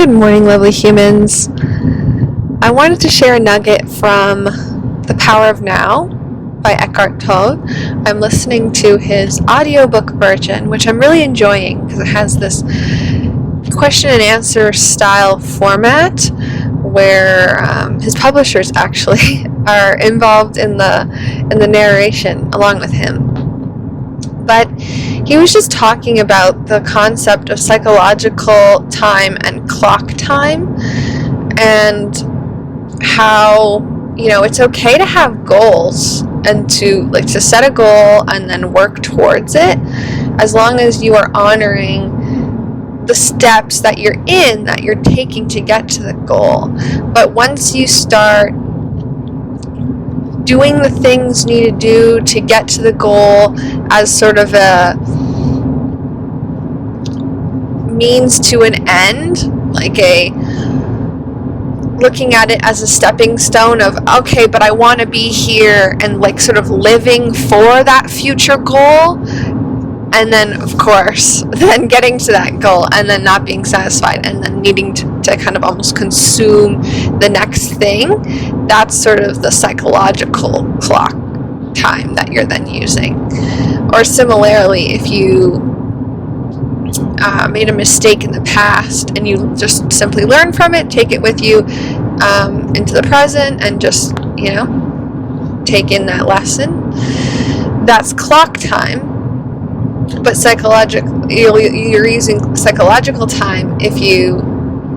Good morning, lovely humans. I wanted to share a nugget from The Power of Now by Eckhart Tolle. I'm listening to his audiobook version, which I'm really enjoying because it has this question and answer style format where his publishers actually are involved in the narration along with him. But he was just talking about the concept of psychological time and clock time, and how, it's okay to have goals and to set a goal and then work towards it, as long as you are honoring the steps that you're taking to get to the goal. But once you start doing the things you need to do to get to the goal as sort of a means to an end, looking at it as a stepping stone of, okay, but I want to be here, and sort of living for that future goal, and then of course then getting to that goal and then not being satisfied and then needing to kind of almost consume the next thing. That's sort of the psychological clock time that you're then using. Or similarly, if you made a mistake in the past and you just simply learn from it, take it with you into the present, and just take in that lesson, that's clock time. But you're using psychological time if you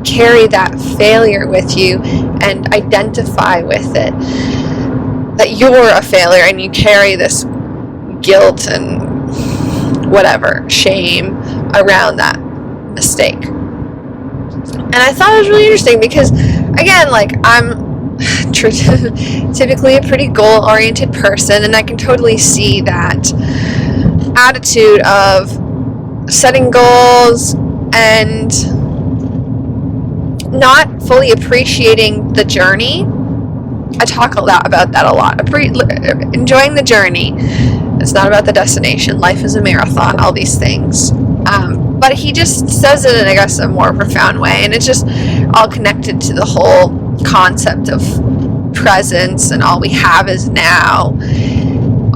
carry that failure with you and identify with it, that you're a failure, and you carry this guilt and whatever, shame around that mistake. And I thought it was really interesting because, again, I'm typically a pretty goal-oriented person, and I can totally see that attitude of setting goals and not fully appreciating the journey. I talk about that a lot. Enjoying the journey. It's not about the destination. Life is a marathon, all these things. But he just says it in, I guess, a more profound way. And it's just all connected to the whole concept of presence, and all we have is now.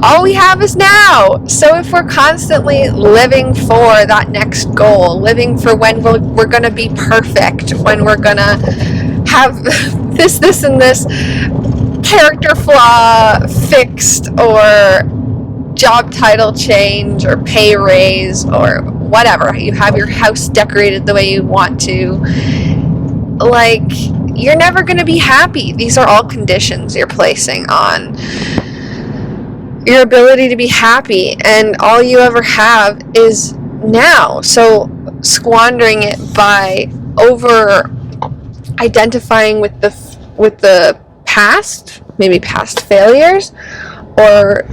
All we have is now. So if we're constantly living for that next goal, living for when we're going to be perfect, when we're going to have this, and this character flaw fixed, or job title change, or pay raise, or whatever, you have your house decorated the way you want to, you're never going to be happy. These are all conditions you're placing on your ability to be happy, and all you ever have is now. So squandering it by over identifying with the past, maybe past failures, or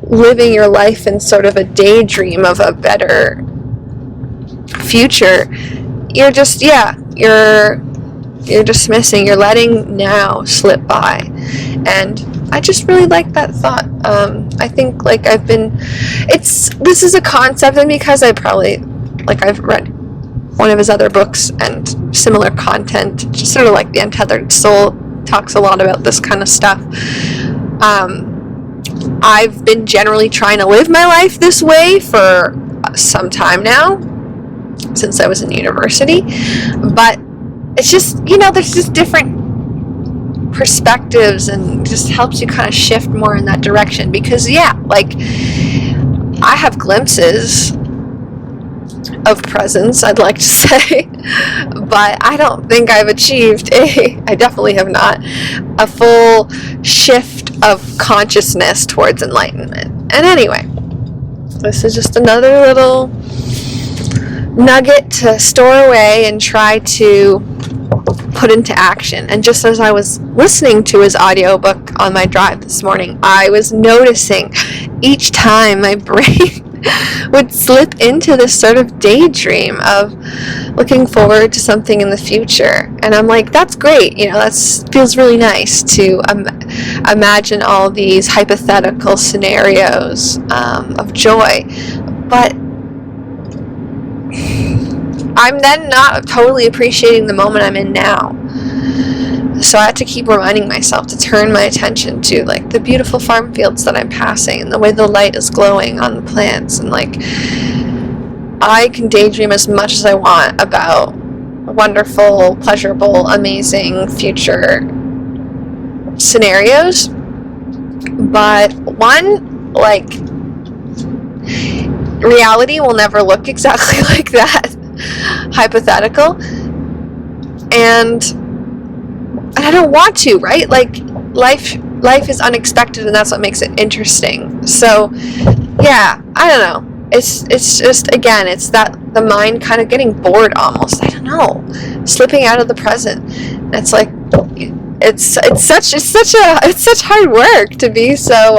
living your life in sort of a daydream of a better future, you're dismissing, you're letting now slip by. And I just really like that thought. I think this is a concept, and because I've read one of his other books and similar content, just sort of like The Untethered Soul talks a lot about this kind of stuff. I've been generally trying to live my life this way for some time now, since I was in university, but it's just, there's just different perspectives, and just helps you kind of shift more in that direction, because I have glimpses of presence, I'd like to say, but I don't think I've achieved I definitely have not, a full shift of consciousness towards enlightenment. And anyway, this is just another little nugget to store away and try to put into action. And just as I was listening to his audiobook on my drive this morning, I was noticing each time my brain would slip into this sort of daydream of looking forward to something in the future. And I'm like, that's great. That feels really nice to imagine all these hypothetical scenarios of joy. But I'm then not totally appreciating the moment I'm in now. So I had to keep reminding myself to turn my attention to like the beautiful farm fields that I'm passing and the way the light is glowing on the plants, and like I can daydream as much as I want about wonderful, pleasurable, amazing future scenarios, but one, like, reality will never look exactly like that hypothetical, and I don't want to, right? Like, life is unexpected, and that's what makes it interesting. So yeah, I don't know, it's just, again, it's that the mind kind of getting bored almost, I don't know, slipping out of the present. It's like it's such hard work to be so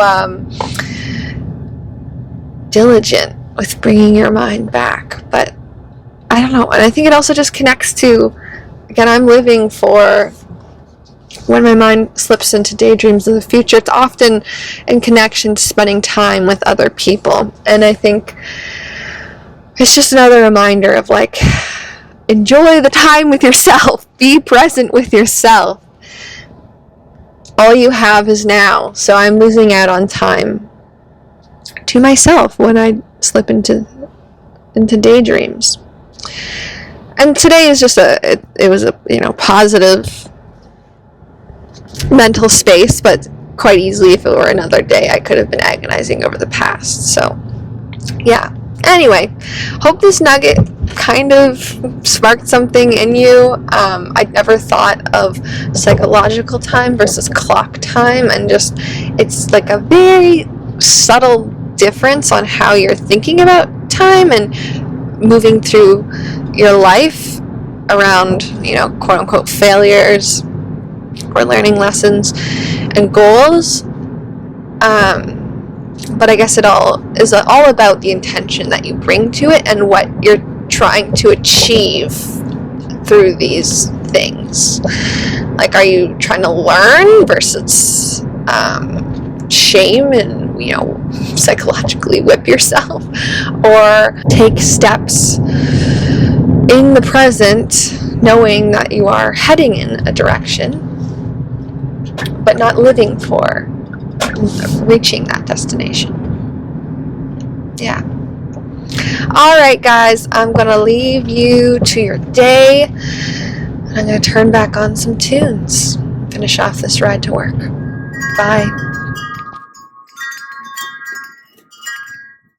diligent with bringing your mind back, but I don't know. And I think it also just connects to, again, I'm living for when my mind slips into daydreams of the future. It's often in connection to spending time with other people, and I think it's just another reminder of like, enjoy the time with yourself, be present with yourself. All you have is now, so I'm losing out on time to myself when I slip into daydreams. And today is just it was a positive mental space, but quite easily, if it were another day, I could have been agonizing over the past. So yeah, anyway, hope this nugget kind of sparked something in you. I'd never thought of psychological time versus clock time, and just, it's like a very subtle difference on how you're thinking about time and moving through your life around, quote unquote failures or learning lessons and goals. But I guess it all is all about the intention that you bring to it and what you're trying to achieve through these things. Like, are you trying to learn versus shame and psychologically whip yourself, or take steps in the present knowing that you are heading in a direction but not living for reaching that destination? Yeah. Alright guys, I'm gonna leave you to your day. I'm gonna turn back on some tunes, finish off this ride to work. Bye.